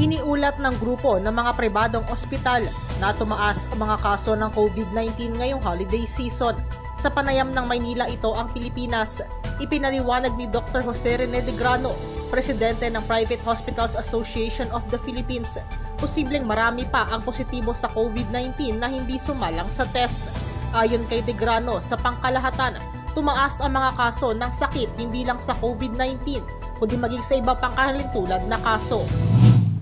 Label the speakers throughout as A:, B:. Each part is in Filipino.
A: Iniulat ng grupo ng mga pribadong ospital na tumaas ang mga kaso ng COVID-19 ngayong holiday season. Sa panayam ng Maynila ito ang Pilipinas, ipinaliwanag ni Dr. Jose Rene de Grano, presidente ng Private Hospitals Association of the Philippines, posibleng marami pa ang positibo sa COVID-19 na hindi sumalang sa test. Ayon kay de Grano, sa pangkalahatan, tumaas ang mga kaso ng sakit hindi lang sa COVID-19, kundi maging sa iba pang kahalintulad na kaso.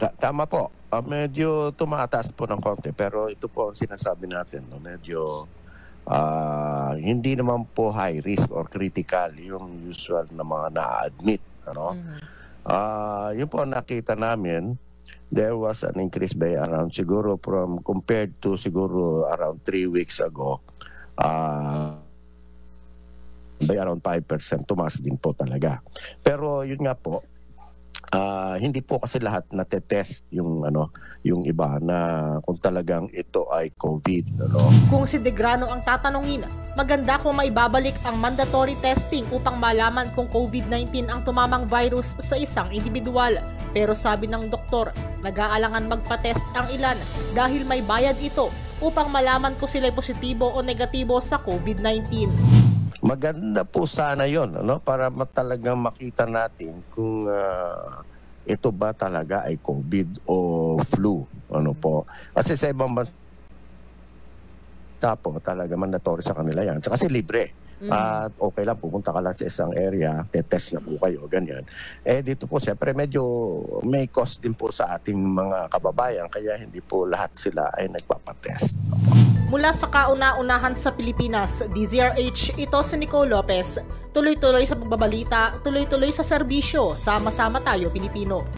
B: Tama po. Medyo tumataas po ng konti, pero ito po ang sinasabi natin. No? Medyo hindi naman po high risk or critical yung usual na mga na-admit. Ano? Yun po nakita namin, there was an increase by around siguro compared to siguro around 3 weeks ago, by around 5%, tumaas din po talaga. Pero yun nga po, hindi po kasi lahat natetest yung iba na kung talagang ito ay COVID.
A: Kung si de Grano ang tatanungin, maganda kung maibabalik ang mandatory testing upang malaman kung COVID-19 ang tumamang virus sa isang individual. Pero sabi ng doktor, nag-aalangan magpa-test ang ilan dahil may bayad ito upang malaman kung sila'y positibo o negatibo sa COVID-19.
B: Maganda po sana yon, para talagang makita natin kung ito ba talaga ay COVID o flu. Po. Kasi sa ibang bansa po talaga mandatory sa kanila yan. Kasi libre. At okay lang, pupunta ka lang sa isang area, tetest na po kayo, ganyan. Dito po siyempre medyo may cost din po sa ating mga kababayan, kaya hindi po lahat sila ay nagpapatest.
A: Mula sa kauna-unahan sa Pilipinas, DZRH, ito si Nicole Lopez. Tuloy-tuloy sa pagbabalita, tuloy-tuloy sa serbisyo, sama-sama tayo Pilipino.